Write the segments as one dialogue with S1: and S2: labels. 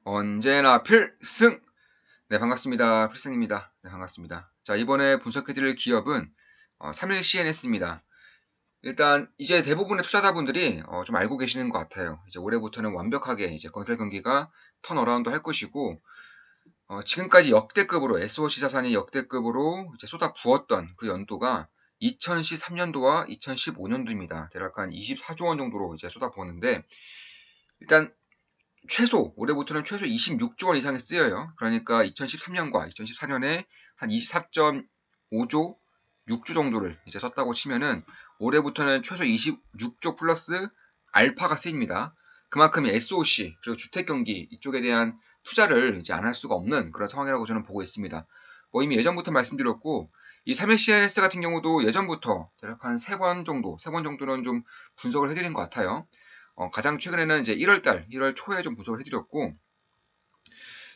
S1: 언제나 필승! 네, 반갑습니다. 필승입니다. 네, 반갑습니다. 자, 이번에 분석해드릴 기업은 3일 CNS입니다. 일단 이제 대부분의 투자자분들이 좀 알고 계시는 것 같아요. 이제 올해부터는 완벽하게 이제 건설 경기가 턴어라운드 할 것이고, 지금까지 역대급으로 SOC 자산이 역대급으로 이제 쏟아 부었던 그 연도가 2013년도와 2015년도입니다. 대략 한 24조 원 정도로 이제 쏟아 부었는데, 일단 올해부터는 최소 26조 원 이상이 쓰여요. 그러니까 2013년과 2014년에 한 24.5조, 6조 정도를 이제 썼다고 치면은 올해부터는 최소 26조 플러스 알파가 쓰입니다. 그만큼 SOC 그리고 주택 경기 이쪽에 대한 투자를 이제 안 할 수가 없는 그런 상황이라고 저는 보고 있습니다. 뭐 이미 예전부터 말씀드렸고 이 3일CNS 같은 경우도 예전부터 대략 한 3번 정도, 3번 정도는 좀 분석을 해드린 것 같아요. 가장 최근에는 이제 1월달, 1월 초에 좀 분석을 해드렸고,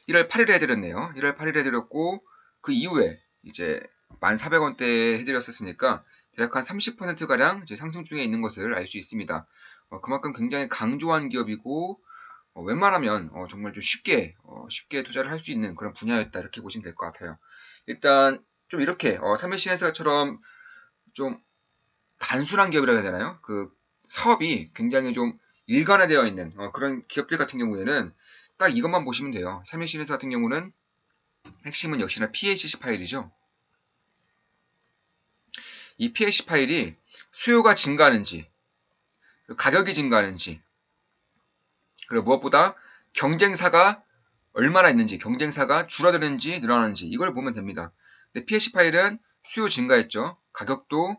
S1: 1월 8일에 해드렸네요. 1월 8일에 해드렸고, 그 이후에 이제 1,400원대에 해드렸었으니까, 대략 한 30%가량 이제 상승 중에 있는 것을 알 수 있습니다. 그만큼 굉장히 강조한 기업이고, 웬만하면 정말 좀 쉽게 투자를 할 수 있는 그런 분야였다. 이렇게 보시면 될 것 같아요. 일단, 좀 이렇게, 삼일시내스처럼 좀 단순한 기업이라고 해야 되나요? 그 사업이 굉장히 좀 일관화되어 있는 그런 기업들 같은 경우에는 딱 이것만 보시면 돼요. 삼일시리즈 같은 경우는 핵심은 역시나 PACC 파일이죠. 이 PACC 파일이 수요가 증가하는지, 가격이 증가하는지, 그리고 무엇보다 경쟁사가 얼마나 있는지, 경쟁사가 줄어드는지 늘어나는지 이걸 보면 됩니다. 근데 PACC 파일은 수요 증가했죠. 가격도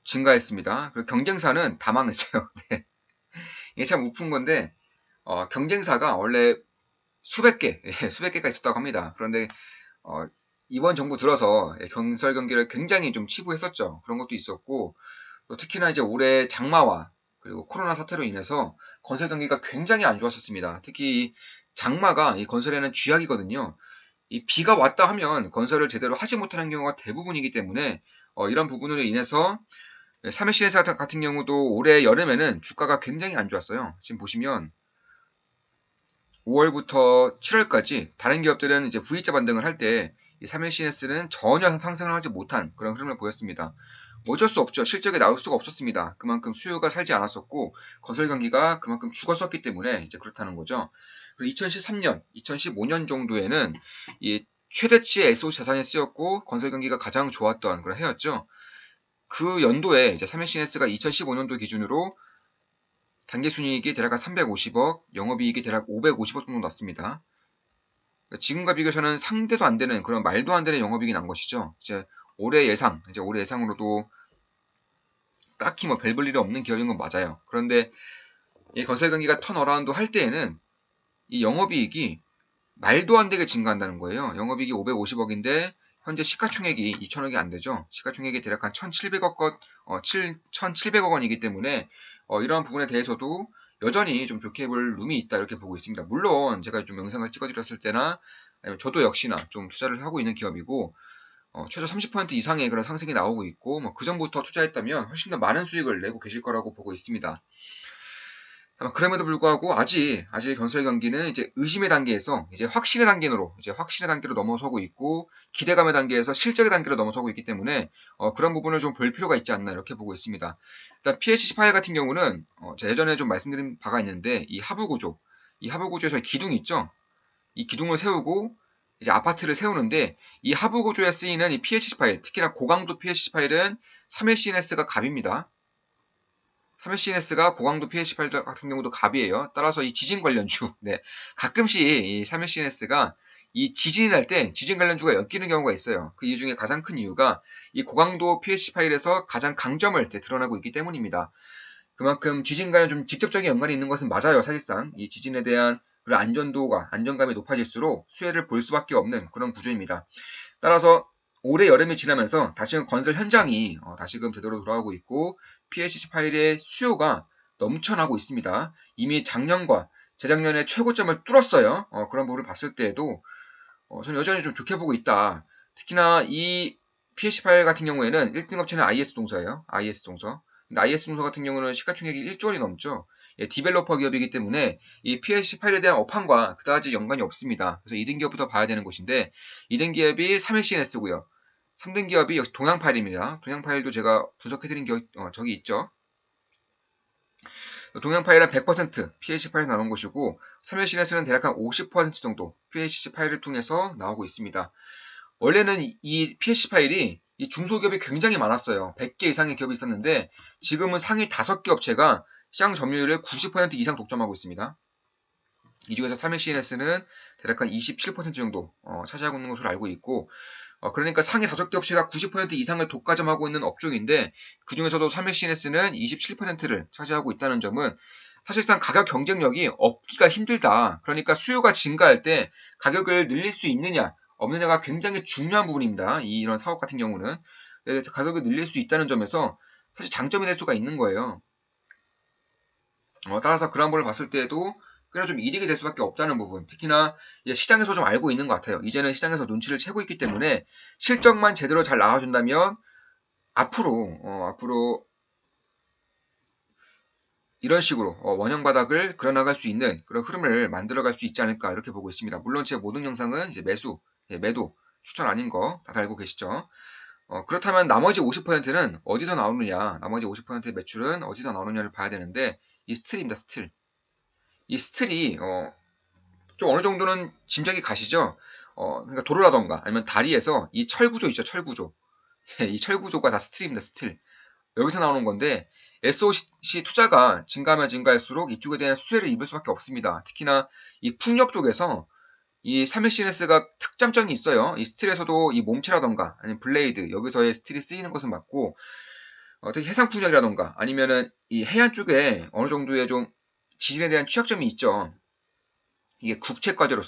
S1: 증가했습니다. 그리고 경쟁사는 다 망했어요. 네. 이게 참 우픈 건데 경쟁사가 원래 수백 개가 있었다고 합니다. 그런데 이번 정부 들어서 건설 경기를 굉장히 좀 치부했었죠. 그런 것도 있었고 또 특히나 이제 올해 장마와 그리고 코로나 사태로 인해서 건설 경기가 굉장히 안 좋았었습니다. 특히 이 장마가 이 건설에는 쥐약이거든요. 이 비가 왔다 하면 건설을 제대로 하지 못하는 경우가 대부분이기 때문에 이런 부분으로 인해서 삼해시내사 같은 경우도 올해 여름에는 주가가 굉장히 안 좋았어요. 지금 보시면 5월부터 7월까지 다른 기업들은 이제 V자 반등을 할 때 이 3일CNS는 전혀 상승을 하지 못한 그런 흐름을 보였습니다. 어쩔 수 없죠. 실적이 나올 수가 없었습니다. 그만큼 수요가 살지 않았었고 건설 경기가 그만큼 죽었었기 때문에 이제 그렇다는 거죠. 그리고 2013년, 2015년 정도에는 이 최대치의 SOC 자산이 쓰였고 건설 경기가 가장 좋았던 그런 해였죠. 그 연도에 이제 3일CNS가 2015년도 기준으로 단기순이익이 대략 한 350억, 영업이익이 대략 550억 정도 났습니다. 그러니까 지금과 비교해서는 상대도 안 되는 그런 말도 안 되는 영업이익이 난 것이죠. 이제 올해 예상으로도 딱히 뭐 별 볼 일이 없는 기업인 건 맞아요. 그런데 이 건설 경기가 턴어라운드 할 때에는 이 영업이익이 말도 안 되게 증가한다는 거예요. 영업이익이 550억인데 현재 시가총액이 2천억이 안 되죠. 시가총액이 대략 한 1,700억 원이기 때문에 이러한 부분에 대해서도 여전히 좀 좋게 볼 룸이 있다 이렇게 보고 있습니다. 물론 제가 좀 영상을 찍어드렸을 때나 아니면 저도 역시나 좀 투자를 하고 있는 기업이고 최소 30% 이상의 그런 상승이 나오고 있고 뭐 그 전부터 투자했다면 훨씬 더 많은 수익을 내고 계실 거라고 보고 있습니다. 그럼에도 불구하고 아직 건설 경기는 이제 의심의 단계에서 이제 확신의 단계로 넘어서고 있고 기대감의 단계에서 실적의 단계로 넘어서고 있기 때문에 그런 부분을 좀 볼 필요가 있지 않나 이렇게 보고 있습니다. 일단 PHC 파일 같은 경우는 제가 예전에 좀 말씀드린 바가 있는데 이 하부 구조에서 기둥이 있죠. 이 기둥을 세우고 이제 아파트를 세우는데 이 하부 구조에 쓰이는 이 PHC 파일, 특히나 고강도 PHC 파일은 3일CNS가 갑입니다. 3일CNS가 고강도 PHC 파일 같은 경우도 갑이에요. 따라서 이 지진 관련주, 네. 가끔씩 이 3일CNS가 이 지진이 날 때 지진 관련주가 엮이는 경우가 있어요. 그 이유 중에 가장 큰 이유가 이 고강도 PHC 파일에서 가장 강점을 드러나고 있기 때문입니다. 그만큼 지진과는 좀 직접적인 연관이 있는 것은 맞아요. 사실상 이 지진에 대한 그런 안정감이 높아질수록 수혜를 볼 수밖에 없는 그런 구조입니다. 따라서 올해 여름이 지나면서 다시금 건설 현장이 다시금 제대로 돌아오고 있고 PLCC 파일의 수요가 넘쳐나고 있습니다. 이미 작년과 재작년에 최고점을 뚫었어요. 그런 부분을 봤을 때에도 저는 여전히 좀 좋게 보고 있다. 특히나 이 PLC 파일 같은 경우에는 1등 업체는 IS 동서예요. IS 동서. 근데 IS 동서 같은 경우는 시가총액이 1조 원이 넘죠. 디벨로퍼 기업이기 때문에 이 PLC 파일에 대한 업황과 그다지 연관이 없습니다. 그래서 2등 기업부터 봐야 되는 곳인데 2등 기업이 3LCNS고요. 3등 기업이 역시 동양 파일입니다. 동양 파일도 제가 분석해드린 적이 있죠. 동양 파일은 100% PLC 파일이 나오는 곳이고 3LCNS는 대략 한 50% 정도 PLC 파일을 통해서 나오고 있습니다. 원래는 이 PLC 파일이 이 중소기업이 굉장히 많았어요. 100개 이상의 기업이 있었는데 지금은 상위 5개 업체가 시장 점유율의 90% 이상 독점하고 있습니다. 이 중에서 3LCNS는 대략 한 27% 정도 차지하고 있는 것으로 알고 있고 그러니까 상위 5개 업체가 90% 이상을 독과점하고 있는 업종인데 그 중에서도 3LCNS는 27%를 차지하고 있다는 점은 사실상 가격 경쟁력이 없기가 힘들다. 그러니까 수요가 증가할 때 가격을 늘릴 수 있느냐 없느냐가 굉장히 중요한 부분입니다. 이런 사업 같은 경우는 가격을 늘릴 수 있다는 점에서 사실 장점이 될 수가 있는 거예요. 따라서 그런 부분을 봤을 때에도 꽤나 좀 이득이 될 수밖에 없다는 부분. 특히나 이제 시장에서 좀 알고 있는 것 같아요. 이제는 시장에서 눈치를 채고 있기 때문에 실적만 제대로 잘 나와준다면 앞으로 이런 식으로 원형 바닥을 그려나갈 수 있는 그런 흐름을 만들어갈 수 있지 않을까 이렇게 보고 있습니다. 물론 제 모든 영상은 이제 매도 추천 아닌 거 다들 알고 계시죠? 그렇다면 나머지 50%는 어디서 나오느냐? 나머지 50%의 매출은 어디서 나오느냐를 봐야 되는데 이 스틸입니다. 스틸. 이 스틸이 좀 어느 정도는 짐작이 가시죠? 그러니까 도로라던가 아니면 다리에서 이 철구조 있죠, 철구조. 이 철구조가 다 스틸입니다, 스틸. 여기서 나오는 건데 SOC 투자가 증가하면 증가할수록 이쪽에 대한 수혜를 입을 수밖에 없습니다. 특히나 이 풍력 쪽에서 이 3LCNS가 특장점이 있어요. 이 스틸에서도 이 몸체라던가 아니면 블레이드 여기서의 스틸이 쓰이는 것은 맞고 특히 해상 풍력이라던가 아니면은 이 해안 쪽에 어느 정도의 좀 지진에 대한 취약점이 있죠. 이게 국제과제로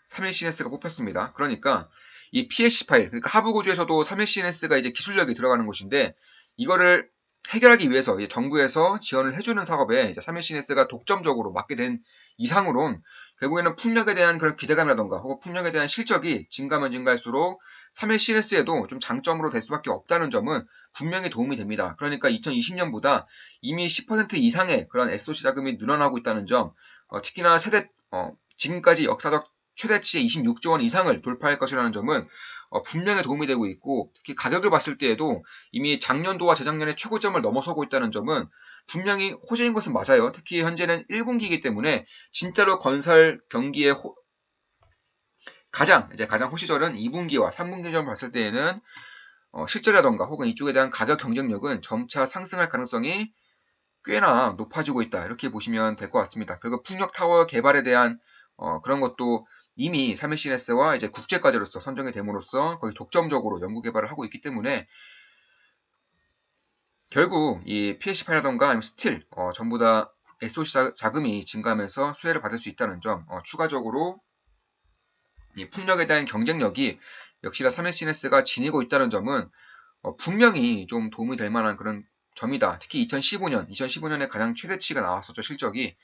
S1: 3LCNS가 뽑혔습니다. 그러니까 이 PLC 파일, 그러니까 하부 구조에서도 3LCNS가 이제 기술력이 들어가는 곳인데 이거를 해결하기 위해서 정부에서 지원을 해주는 사업에 3LCNS가 독점적으로 맡게 된 이상으론 결국에는 풍력에 대한 그런 기대감이라던가 혹은 풍력에 대한 실적이 증가하면 증가할수록 3LCNS에도 좀 장점으로 될 수밖에 없다는 점은 분명히 도움이 됩니다. 그러니까 2020년보다 이미 10% 이상의 그런 SOC 자금이 늘어나고 있다는 점, 특히나 지금까지 역사적 최대치의 26조 원 이상을 돌파할 것이라는 점은 분명히 도움이 되고 있고 특히 가격을 봤을 때에도 이미 작년도와 재작년의 최고점을 넘어서고 있다는 점은 분명히 호재인 것은 맞아요. 특히 현재는 1분기이기 때문에 진짜로 건설 경기의 가장 호시절은 2분기와 3분기점을 봤을 때에는 실적이라던가 혹은 이쪽에 대한 가격 경쟁력은 점차 상승할 가능성이 꽤나 높아지고 있다. 이렇게 보시면 될 것 같습니다. 그리고 풍력타워 개발에 대한 그런 것도 이미 3LCNS와 이제 국제과제로서 선정이 됨으로써 거의 독점적으로 연구 개발을 하고 있기 때문에 결국 이 PLC8라던가 아니면 스틸 전부 다 SOC 자금이 증가하면서 수혜를 받을 수 있다는 점, 추가적으로 이 풍력에 대한 경쟁력이 역시나 3LCNS가 지니고 있다는 점은 분명히 좀 도움이 될 만한 그런 점이다. 특히 2015년에 가장 최대치가 나왔었죠, 실적이.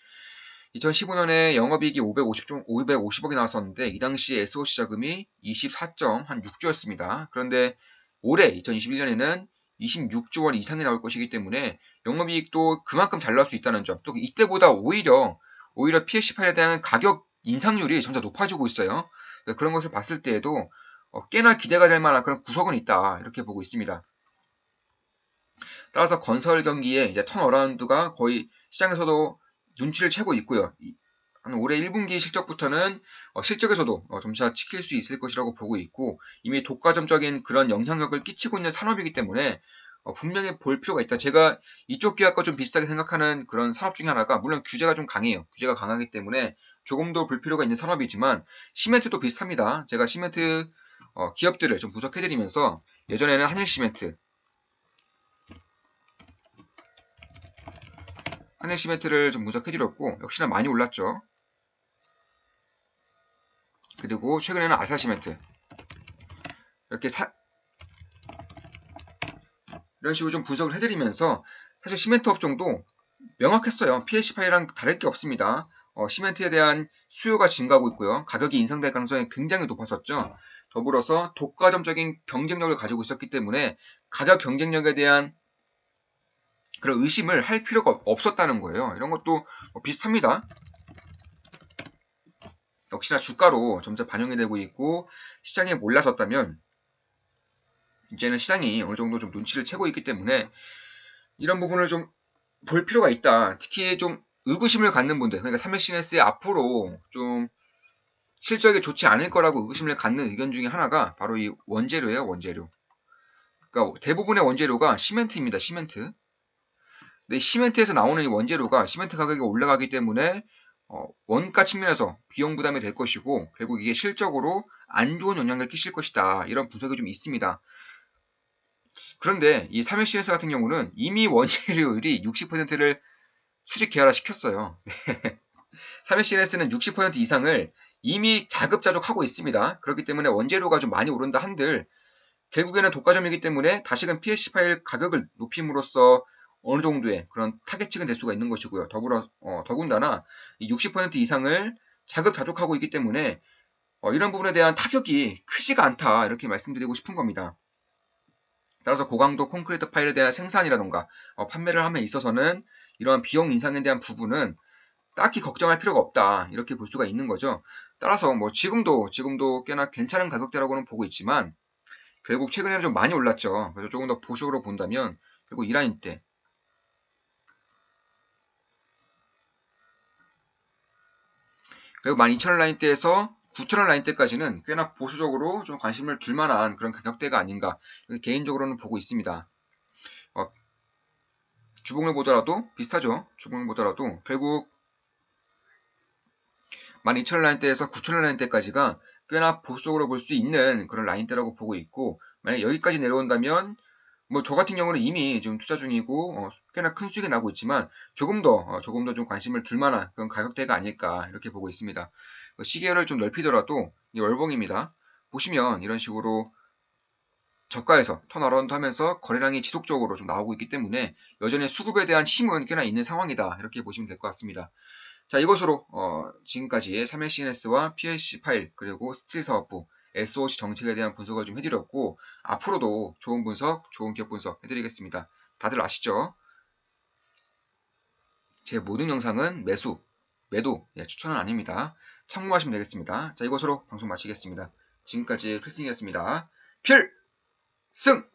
S1: 2015년에 영업이익이 550억이 나왔었는데 이 당시 SOC 자금이 24.6조였습니다. 그런데 올해 2021년에는 26조 원 이상이 나올 것이기 때문에 영업이익도 그만큼 잘 나올 수 있다는 점. 또 이때보다 오히려 PLC8에 대한 가격 인상률이 점차 높아지고 있어요. 그런 것을 봤을 때에도 꽤나 기대가 될 만한 그런 구석은 있다. 이렇게 보고 있습니다. 따라서 건설 경기에 이제 턴어라운드가 거의 시장에서도 눈치를 채고 있고요. 한 올해 1분기 실적부터는 실적에서도 점차 지킬 수 있을 것이라고 보고 있고 이미 독과점적인 그런 영향력을 끼치고 있는 산업이기 때문에 분명히 볼 필요가 있다. 제가 이쪽 기업과 좀 비슷하게 생각하는 그런 산업 중에 하나가 물론 규제가 좀 강해요. 규제가 강하기 때문에 조금 더 볼 필요가 있는 산업이지만 시멘트도 비슷합니다. 제가 시멘트 기업들을 좀 분석해드리면서 예전에는 한일시멘트를 좀 분석해드렸고 역시나 많이 올랐죠. 그리고 최근에는 아사시멘트 이렇게 이런 식으로 좀 분석을 해드리면서 사실 시멘트 업종도 명확했어요. PLC8이랑 다를 게 없습니다. 시멘트에 대한 수요가 증가하고 있고요. 가격이 인상될 가능성이 굉장히 높아졌죠. 더불어서 독과점적인 경쟁력을 가지고 있었기 때문에 가격 경쟁력에 대한 그런 의심을 할 필요가 없었다는 거예요. 이런 것도 비슷합니다. 역시나 주가로 점차 반영이 되고 있고 시장에 몰라섰다면 이제는 시장이 어느 정도 좀 눈치를 채고 있기 때문에 이런 부분을 좀 볼 필요가 있다. 특히 좀 의구심을 갖는 분들, 그러니까 3일CNS의 앞으로 좀 실적이 좋지 않을 거라고 의구심을 갖는 의견 중에 하나가 바로 이 원재료예요, 원재료. 그러니까 대부분의 원재료가 시멘트입니다, 시멘트. 근데 시멘트에서 나오는 이 원재료가 시멘트 가격이 올라가기 때문에 원가 측면에서 비용 부담이 될 것이고 결국 이게 실적으로 안 좋은 영향을 끼칠 것이다. 이런 분석이 좀 있습니다. 그런데 이 3일CNS 같은 경우는 이미 원재료율이 60%를 수직 계열화 시켰어요. 3일CNS는 60% 이상을 이미 자급자족하고 있습니다. 그렇기 때문에 원재료가 좀 많이 오른다 한들 결국에는 독과점이기 때문에 다시금 PSC 파일 가격을 높임으로써 어느 정도의 그런 타겟층은 될 수가 있는 것이고요. 더군다나 이 60% 이상을 자급자족하고 있기 때문에 이런 부분에 대한 타격이 크지가 않다 이렇게 말씀드리고 싶은 겁니다. 따라서 고강도 콘크리트 파일에 대한 생산이라던가 판매를 함에 있어서는 이러한 비용 인상에 대한 부분은 딱히 걱정할 필요가 없다 이렇게 볼 수가 있는 거죠. 따라서 뭐 지금도 꽤나 괜찮은 가격대라고는 보고 있지만 결국 최근에는 좀 많이 올랐죠. 그래서 조금 더 보수적으로 본다면 결국 이 라인 때 결국 12,000원 라인대에서 9,000원 라인대까지는 꽤나 보수적으로 좀 관심을 둘 만한 그런 가격대가 아닌가 개인적으로는 보고 있습니다. 주봉을 보더라도 비슷하죠. 주봉을 보더라도 결국 12,000원 라인대에서 9,000원 라인대까지가 꽤나 보수적으로 볼 수 있는 그런 라인대라고 보고 있고 만약 여기까지 내려온다면 뭐 저 같은 경우는 이미 좀 투자 중이고 꽤나 큰 수익이 나고 있지만 조금 더 좀 관심을 둘 만한 그런 가격대가 아닐까 이렇게 보고 있습니다. 시계를 좀 넓히더라도 이 월봉입니다. 보시면 이런 식으로 저가에서 턴어라운드 하면서 거래량이 지속적으로 좀 나오고 있기 때문에 여전히 수급에 대한 힘은 꽤나 있는 상황이다 이렇게 보시면 될 것 같습니다. 자, 이것으로 지금까지 3일CNS와 PLC 파일 그리고 스틸 사업부 SOC 정책에 대한 분석을 좀 해드렸고 앞으로도 좋은 분석, 좋은 기업 분석 해드리겠습니다. 다들 아시죠? 제 모든 영상은 매도 추천은 아닙니다. 참고하시면 되겠습니다. 자, 이것으로 방송 마치겠습니다. 지금까지 필승이었습니다. 필승!